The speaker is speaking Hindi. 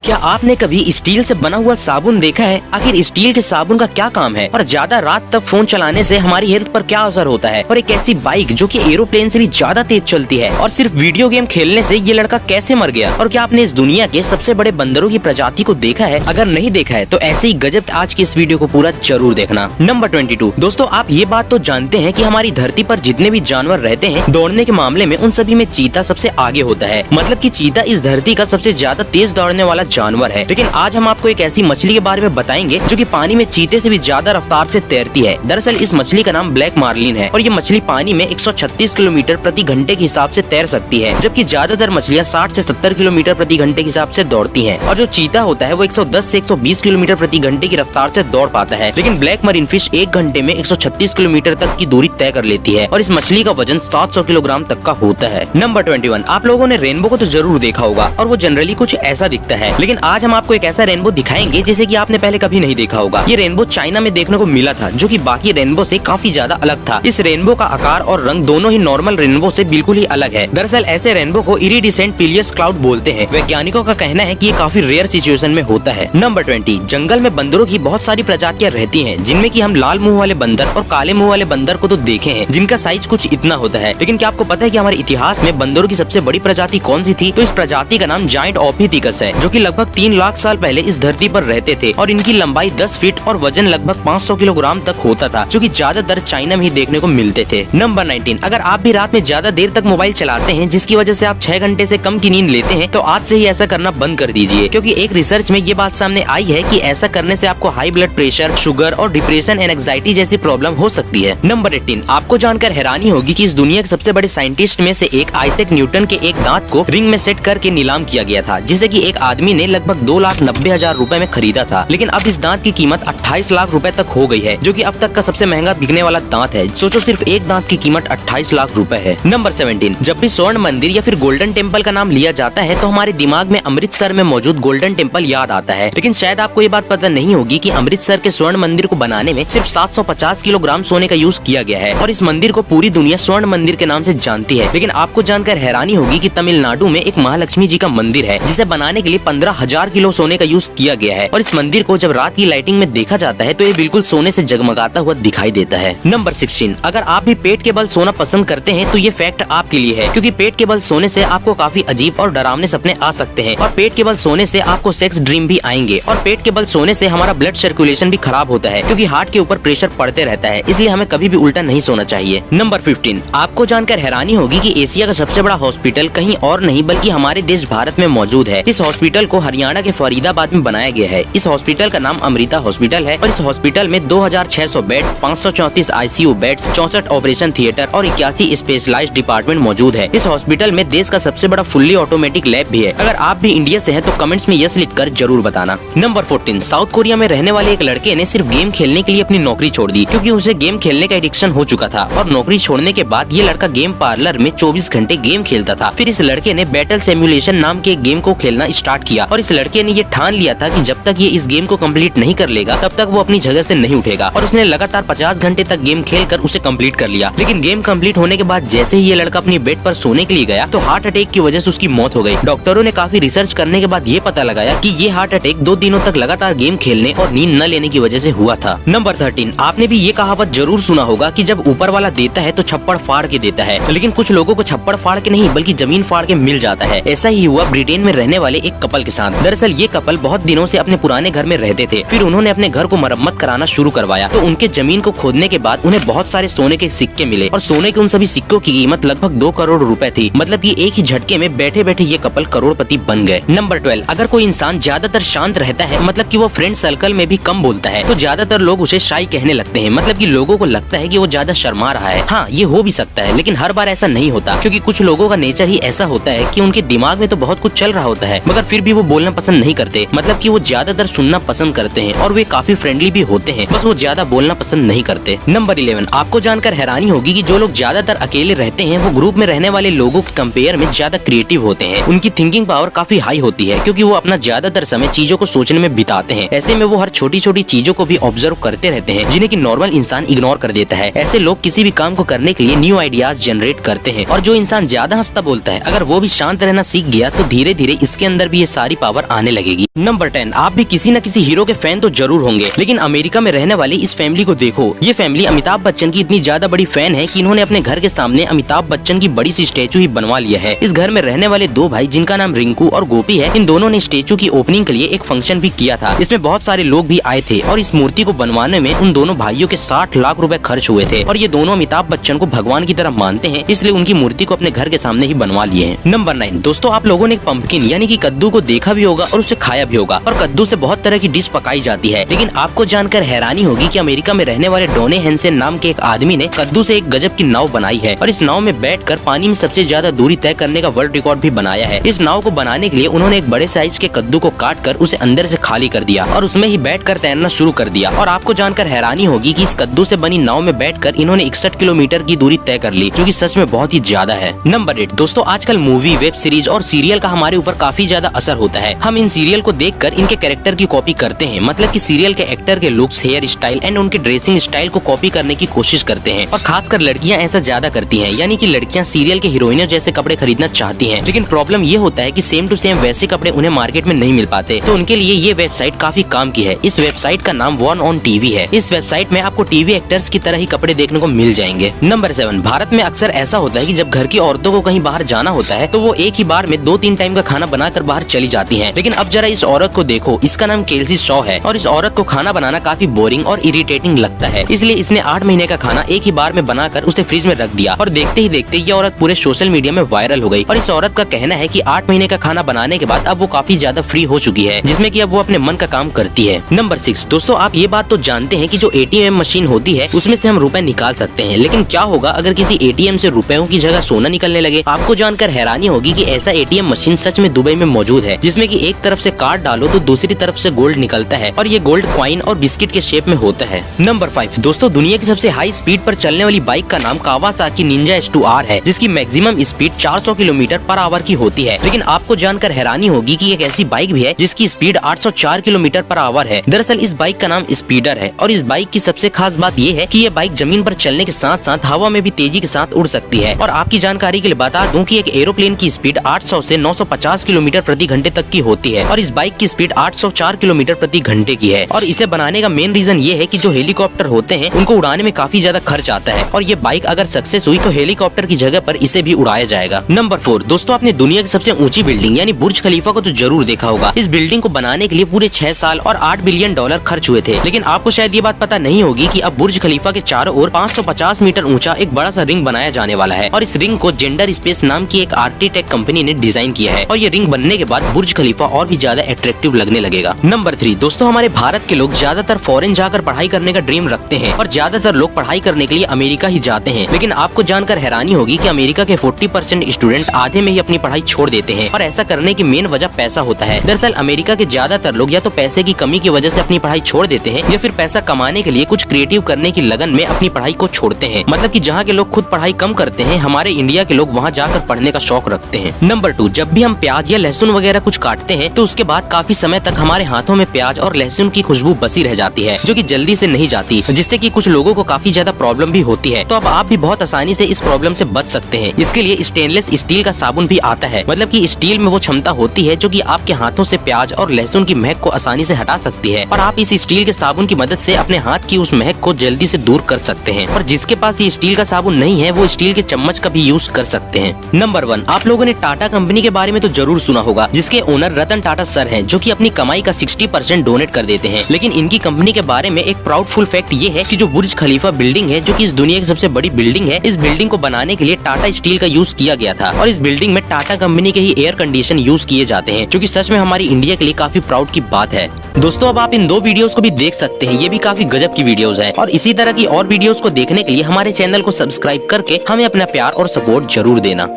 क्या आपने कभी स्टील से बना हुआ साबुन देखा है? आखिर स्टील के साबुन का क्या काम है और ज्यादा रात तक फोन चलाने से हमारी हेल्थ पर क्या असर होता है? और एक ऐसी बाइक जो कि एरोप्लेन से भी ज्यादा तेज चलती है और सिर्फ वीडियो गेम खेलने से ये लड़का कैसे मर गया? और क्या आपने इस दुनिया के सबसे बड़े बंदरों की प्रजाति को देखा है? अगर नहीं देखा है तो ऐसे ही गजब आज की इस वीडियो को पूरा जरूर देखना। नंबर 22। दोस्तों, आप ये बात तो जानते हैं कि हमारी धरती पर जितने भी जानवर रहते हैं दौड़ने के मामले में उन सभी में चीता सबसे आगे होता है। मतलब कि चीता इस धरती का सबसे ज्यादा तेज दौड़ने वाला जानवर है। लेकिन आज हम आपको एक ऐसी मछली के बारे में बताएंगे जो कि पानी में चीते से भी ज्यादा रफ्तार से तैरती है। दरअसल इस मछली का नाम ब्लैक मार्लिन है और ये मछली पानी में 136 किलोमीटर प्रति घंटे के हिसाब से तैर सकती है, जबकि ज्यादातर मछलियां 60 से 70 किलोमीटर प्रति घंटे के हिसाब से दौड़ती हैं। और जो चीता होता है वो 110 से 120 किलोमीटर प्रति घंटे की रफ्तार से दौड़ पाता है। लेकिन ब्लैक मरीन फिश 1 घंटे में 136 किलोमीटर तक की दूरी तय कर लेती है और इस मछली का वजन 700 किलोग्राम तक का होता है। नंबर 21। आप लोगों ने रेनबो को तो जरूर देखा होगा और वो जनरली कुछ ऐसा दिखता है, लेकिन आज हम आपको एक ऐसा रेनबो दिखाएंगे जिसे कि आपने पहले कभी नहीं देखा होगा। ये रेनबो चाइना में देखने को मिला था जो कि बाकी रेनबो से काफी ज्यादा अलग था। इस रेनबो का आकार और रंग दोनों ही नॉर्मल रेनबो से बिल्कुल ही अलग है। दरअसल ऐसे रेनबो को इरिडिसेंट पिलियस क्लाउड बोलते हैं। वैज्ञानिकों का कहना है कि ये काफी रेयर सिचुएशन में होता है। नंबर 20। जंगल में बंदरों की बहुत सारी प्रजातियां रहती हैं, जिनमें कि हम लाल मुंह वाले बंदर और काले मुंह वाले बंदर को तो देखे हैं, जिनका साइज कुछ इतना होता है। लेकिन क्या आपको पता है कि हमारे इतिहास में बंदरों की सबसे बड़ी प्रजाति कौन सी थी? तो इस प्रजाति का नाम जायंट ऑपिथिकस है, जो कि लगभग 3 लाख साल पहले इस धरती पर रहते थे और इनकी लंबाई 10 फीट और वजन लगभग 500 किलोग्राम तक होता था, जो कि ज्यादातर चाइना में ही देखने को मिलते थे। नंबर 19। अगर आप भी रात में ज्यादा देर तक मोबाइल चलाते हैं जिसकी वजह से आप 6 घंटे से कम की नींद लेते हैं, तो आज से ही ऐसा करना बंद कर दीजिए, क्योंकि एक रिसर्च में ये बात सामने आई है कि ऐसा करने से आपको हाई ब्लड प्रेशर, शुगर और डिप्रेशन एंड एंग्जाइटी जैसी प्रॉब्लम हो सकती है। नंबर 18। आपको जानकर हैरानी होगी कि इस दुनिया के सबसे बड़े साइंटिस्ट में से एक आइजैक न्यूटन के एक दांत को रिंग में सेट करके नीलाम किया गया था, जिसे कि एक आदमी ने लगभग 2,90,000 रुपए में खरीदा था। लेकिन अब इस दांत की कीमत 28 लाख रुपए तक हो गई है, जो कि अब तक का सबसे महंगा बिकने वाला दांत है। सोचो, सिर्फ एक दांत की कीमत 28 लाख रुपए है। नंबर 17। जब भी स्वर्ण मंदिर या फिर गोल्डन टेम्पल का नाम लिया जाता है तो हमारे दिमाग में अमृतसर में मौजूद गोल्डन टेम्पल याद आता है। लेकिन शायद आपको ये बात पता नहीं होगी कि अमृतसर के स्वर्ण मंदिर को बनाने में सिर्फ 750 किलोग्राम सोने का यूज किया गया है और इस मंदिर को पूरी दुनिया स्वर्ण मंदिर के नाम से जानती है। लेकिन आपको जानकर हैरानी होगी कि तमिलनाडु में एक महालक्ष्मी जी का मंदिर है, जिसे बनाने के लिए 15,000 किलो सोने का यूज किया गया है और इस मंदिर को जब रात की लाइटिंग में देखा जाता है तो ये बिल्कुल सोने से जगमगाता हुआ दिखाई देता है। नंबर 16। अगर आप भी पेट के बल सोना पसंद करते हैं तो ये फैक्ट आपके लिए है, क्योंकि पेट के बल सोने से आपको काफी अजीब और डरावने सपने आ सकते हैं और पेट के बल सोने से आपको सेक्स ड्रीम भी आएंगे और पेट के बल सोने से हमारा ब्लड सर्कुलेशन भी खराब होता है, क्योंकि हार्ट के ऊपर प्रेशर पड़ते रहता है, इसलिए हमें कभी भी उल्टा नहीं सोना चाहिए। नंबर 15। आपको जानकर हैरानी होगी कि एशिया का सबसे बड़ा हॉस्पिटल कहीं और नहीं बल्कि हमारे देश भारत में मौजूद है। इस हॉस्पिटल को हरियाणा के फरीदाबाद में बनाया गया है। इस हॉस्पिटल का नाम अमृता हॉस्पिटल है और इस हॉस्पिटल में 2600 bed, 534 ICU beds, 64 operation theatre और 81 स्पेशलाइज्ड डिपार्टमेंट मौजूद है। इस हॉस्पिटल में देश का सबसे बड़ा फुल्ली ऑटोमेटिक लैब भी है। अगर आप भी इंडिया से हैं तो कमेंट्स में यस लिखकर जरूर बताना। नंबर 14। साउथ कोरिया में रहने वाले एक लड़के ने सिर्फ गेम खेलने के लिए अपनी नौकरी छोड़ दी, क्योंकि उसे गेम खेलने का एडिक्शन हो चुका था और नौकरी छोड़ने के बाद ये लड़का गेम पार्लर में 24 घंटे गेम खेलता था। फिर इस लड़के ने बैटल सिमुलेशन नाम के गेम को खेलना स्टार्ट किया और इस लड़के ने ये ठान लिया था कि जब तक ये इस गेम को कंप्लीट नहीं कर लेगा तब तक वो अपनी जगह से नहीं उठेगा और उसने लगातार 50 घंटे तक गेम खेलकर उसे कंप्लीट कर लिया। लेकिन गेम कंप्लीट होने के बाद जैसे ही ये लड़का अपनी बेड पर सोने के लिए गया तो हार्ट अटैक की वजह से उसकी मौत हो गई। डॉक्टरों ने काफी रिसर्च करने के बाद ये पता लगाया कि ये हार्ट अटैक 2 दिनों तक लगातार गेम खेलने और नींद न लेने की वजह से हुआ था। नंबर 13। आपने भी ये कहावत जरूर सुना होगा कि जब ऊपर वाला देता है तो छप्पड़ फाड़ के देता है, लेकिन कुछ लोगों को छप्पड़ फाड़ के नहीं बल्कि जमीन फाड़ के मिल जाता है। ऐसा ही हुआ ब्रिटेन में रहने वाले एक कपल के साथ। दरअसल ये कपल बहुत दिनों से अपने पुराने घर में रहते थे, फिर उन्होंने अपने घर को मरम्मत कराना शुरू करवाया तो उनके जमीन को खोदने के बाद उन्हें बहुत सारे सोने के सिक्के मिले और सोने के उन सभी सिक्कों की कीमत लगभग 2 करोड़ रुपए थी। मतलब कि एक ही झटके में बैठे बैठे ये कपल करोड़पति बन गए। नंबर 12। अगर कोई इंसान ज्यादातर शांत रहता है, मतलब कि वो फ्रेंड सर्कल में भी कम बोलता है, तो ज्यादातर लोग उसे शाई कहने लगते हैं। मतलब कि लोगों को लगता है कि वो ज्यादा शर्मा रहा है। हाँ, ये हो भी सकता है, लेकिन हर बार ऐसा नहीं होता, क्योंकि कुछ लोगों का नेचर ही ऐसा होता है कि उनके दिमाग में तो बहुत कुछ चल रहा होता है मगर फिर भी वो बोलना पसंद नहीं करते। मतलब कि वो ज्यादातर सुनना पसंद करते हैं और वे काफी फ्रेंडली भी होते हैं, बस वो ज्यादा बोलना पसंद नहीं करते। नंबर 11। आपको जानकर हैरानी होगी कि जो लोग ज्यादातर अकेले रहते हैं वो ग्रुप में रहने वाले लोगों के कंपेयर में ज्यादा क्रिएटिव होते हैं। उनकी थिंकिंग पावर काफी हाई होती है, क्योंकि वो अपना ज्यादातर समय चीजों को सोचने में बिताते हैं। ऐसे में वो हर छोटी छोटी चीजों को भी ऑब्जर्व करते रहते हैं, जिन्हें कि नॉर्मल इंसान इग्नोर कर देता है। ऐसे लोग किसी भी काम को करने के लिए न्यू आइडियाज जनरेट करते हैं और जो इंसान ज्यादा हंसता बोलता है, अगर वो भी शांत रहना सीख गया तो धीरे धीरे इसके अंदर भी ये सारी सारी पावर आने लगेगी। नंबर 10, आप भी किसी न किसी हीरो के फैन तो जरूर होंगे, लेकिन अमेरिका में रहने वाली इस फैमिली को देखो। ये फैमिली अमिताभ बच्चन की इतनी ज्यादा बड़ी फैन है कि इन्होंने अपने घर के सामने अमिताभ बच्चन की बड़ी सी स्टेचू ही बनवा लिया है। इस घर में रहने वाले दो भाई जिनका नाम रिंकू और गोपी है, इन दोनों ने स्टेचू की ओपनिंग के लिए एक फंक्शन भी किया था। इसमें बहुत सारे लोग भी आए थे और इस मूर्ति को बनवाने में उन दोनों भाइयों के 60 लाख रुपए खर्च हुए थे। और ये दोनों अमिताभ बच्चन को भगवान की तरह मानते हैं, इसलिए उनकी मूर्ति को अपने घर के सामने ही बनवा लिए हैं। नंबर 9, दोस्तों आप लोगों ने पंपकिन यानी कि कद्दू को देखा भी होगा और उसे खाया भी होगा। और कद्दू से बहुत तरह की डिश पकाई जाती है, लेकिन आपको जानकर हैरानी होगी कि अमेरिका में रहने वाले डोने हेंसेन नाम के एक आदमी ने कद्दू से एक गजब की नाव बनाई है और इस नाव में बैठकर पानी में सबसे ज्यादा दूरी तय करने का वर्ल्ड रिकॉर्ड भी बनाया है। इस नाव को बनाने के लिए उन्होंने एक बड़े साइज के कद्दू को काट कर उसे अंदर से खाली कर दिया और उसमें ही बैठकर तैरना शुरू कर दिया। और आपको जानकर हैरानी होगी कि इस कद्दू से बनी नाव में बैठकर इन्होंने 61 किलोमीटर की दूरी तय कर ली, जो कि सच में बहुत ही ज्यादा है। नंबर 8, दोस्तों आजकल मूवी, वेब सीरीज और सीरियल का हमारे ऊपर काफी ज्यादा असर होता है। हम इन सीरियल को देखकर इनके कैरेक्टर की कॉपी करते हैं, मतलब कि सीरियल के एक्टर के लुक्स, हेयर स्टाइल एंड उनके ड्रेसिंग स्टाइल को कॉपी करने की कोशिश करते हैं। और खासकर लड़कियां ऐसा ज्यादा करती हैं, यानी कि लड़कियां सीरियल के हीरोइनों जैसे कपड़े खरीदना चाहती हैं। लेकिन प्रॉब्लम ये होता है कि सेम टू सेम वैसे कपड़े उन्हें मार्केट में नहीं मिल पाते, तो उनके लिए ये वेबसाइट काफी काम की है। इस वेबसाइट का नाम वन ऑन टीवी है। इस वेबसाइट में आपको टीवी एक्टर्स की तरह ही कपड़े देखने को मिल जाएंगे। नंबर 7, भारत में अक्सर ऐसा होता है कि जब घर की औरतों को कहीं बाहर जाना होता है तो वो एक ही बार में 2-3 टाइम का खाना बनाकर बाहर चली जाती हैं। लेकिन अब जरा इस औरत को देखो, इसका नाम केल्सी शॉ है और इस औरत को खाना बनाना काफी बोरिंग और इरिटेटिंग लगता है, इसलिए इसने 8 महीने का खाना एक ही बार में बनाकर उसे फ्रिज में रख दिया और देखते ही देखते ये औरत पूरे सोशल मीडिया में वायरल हो गई। और इस औरत का कहना है कि 8 महीने का खाना बनाने के बाद अब वो काफी ज्यादा फ्री हो चुकी है, जिसमें कि अब वो अपने मन का काम करती है। नंबर 6, दोस्तों आप ये बात तो जानते हैं कि जो ATM मशीन होती है उसमें से हम रुपए निकाल सकते हैं, लेकिन क्या होगा अगर किसी ATM से रुपयों की जगह सोना निकलने लगे? आपको जानकर हैरानी होगी कि ऐसा ATM मशीन सच में दुबई में मौजूद है, जिसमें कि एक तरफ से कार्ड डालो तो दूसरी तरफ से गोल्ड निकलता है और ये गोल्ड कॉइन और बिस्किट के शेप में होता है। नंबर 5, दोस्तों दुनिया की सबसे हाई स्पीड पर चलने वाली बाइक का नाम कावासाकी निंजा S2R है, जिसकी maximum speed 400 kilometre per hour की होती है। लेकिन आपको जानकर हैरानी होगी कि एक ऐसी बाइक भी है जिसकी स्पीड 804 किलोमीटर पर आवर है। दरअसल इस बाइक का नाम स्पीडर है और इस बाइक की सबसे खास बात ये है कि ये बाइक जमीन पर चलने के साथ साथ हवा में भी तेजी के साथ उड़ सकती है। और आपकी जानकारी के लिए बता दूं कि एक एरोप्लेन की स्पीड 800 से 950 किलोमीटर प्रति घंटे तक की होती है और इस बाइक की स्पीड 804 किलोमीटर प्रति घंटे की है। और इसे बनाने का मेन रीजन ये है कि जो हेलीकॉप्टर होते हैं उनको उड़ाने में काफी ज्यादा खर्च आता है और ये बाइक अगर सक्सेस हुई तो हेलीकॉप्टर की जगह पर इसे भी उड़ाया जाएगा। नंबर 4, दोस्तों आपने दुनिया की सबसे ऊंची बिल्डिंग यानी बुर्ज खलीफा को तो जरूर देखा होगा। इस बिल्डिंग को बनाने के लिए पूरे 6 साल और $8 बिलियन खर्च हुए थे। लेकिन आपको शायद ये बात पता नहीं होगी कि अब बुर्ज खलीफा के चारों ओर 550 मीटर ऊंचा एक बड़ा सा रिंग बनाया जाने वाला है और इस रिंग को जेंडर स्पेस नाम की एक आर्किटेक्ट कंपनी ने डिजाइन किया है और ये रिंग बनने के बाद बुर्ज खलीफा और भी ज्यादा अट्रैक्टिव लगने लगेगा। नंबर 3, दोस्तों हमारे भारत के लोग ज्यादातर फॉरेन जाकर पढ़ाई करने का ड्रीम रखते हैं और ज्यादातर लोग पढ़ाई करने के लिए अमेरिका ही जाते हैं। लेकिन आपको जानकर हैरानी होगी कि अमेरिका के 40% स्टूडेंट आधे में ही अपनी पढ़ाई छोड़ देते हैं और ऐसा करने की मेन वजह पैसा होता है। दरअसल अमेरिका के ज्यादातर लोग या तो पैसे की कमी की वजह से अपनी पढ़ाई छोड़ देते हैं या फिर पैसा कमाने के लिए कुछ क्रिएटिव करने की लगन में अपनी पढ़ाई को छोड़ते हैं। मतलब कि जहाँ के लोग खुद पढ़ाई कम करते हैं, हमारे इंडिया के लोग वहाँ जाकर पढ़ने का शौक रखते हैं। नंबर 2, जब भी हम प्याज या लहसुन वगैरह कुछ काटते हैं तो उसके बाद काफी समय तक हमारे हाथों में प्याज और लहसुन की खुशबू बसी रह जाती है, जो कि जल्दी से नहीं जाती, जिससे कि कुछ लोगों को काफी ज्यादा प्रॉब्लम भी होती है। तो अब आप भी बहुत आसानी से इस प्रॉब्लम से बच सकते हैं। इसके लिए स्टेनलेस स्टील का साबुन भी आता है, मतलब कि स्टील में वो क्षमता होती है जो कि आपके हाथों से प्याज और लहसुन की महक को आसानी से हटा सकती है और आप इस स्टील के साबुन की मदद से अपने हाथ की उस महक को जल्दी से दूर कर सकते हैं। और जिसके पास ये स्टील का साबुन नहीं है वो स्टील के चम्मच का भी यूज कर सकते हैं। नंबर 1, आप लोगों ने टाटा कंपनी के बारे में तो जरूर सुना होगा, जिसके ओनर रतन टाटा सर हैं, जो कि अपनी कमाई का 60% डोनेट कर देते हैं। लेकिन इनकी कंपनी के बारे में एक प्राउडफुल फैक्ट ये है कि जो बुर्ज खलीफा बिल्डिंग है, जो कि इस दुनिया की सबसे बड़ी बिल्डिंग है, इस बिल्डिंग को बनाने के लिए टाटा स्टील का यूज किया गया था और इस बिल्डिंग में टाटा कंपनी के ही एयर कंडीशन यूज किए जाते हैं, जो कि सच में हमारी इंडिया के लिए काफी प्राउड की बात है। दोस्तों अब आप इन 2 वीडियोस को भी देख सकते हैं, ये भी काफी गजब की वीडियोस है और इसी तरह की और वीडियोस को देखने के लिए हमारे चैनल को सब्सक्राइब करके हमें अपना प्यार और सपोर्ट जरूर देना।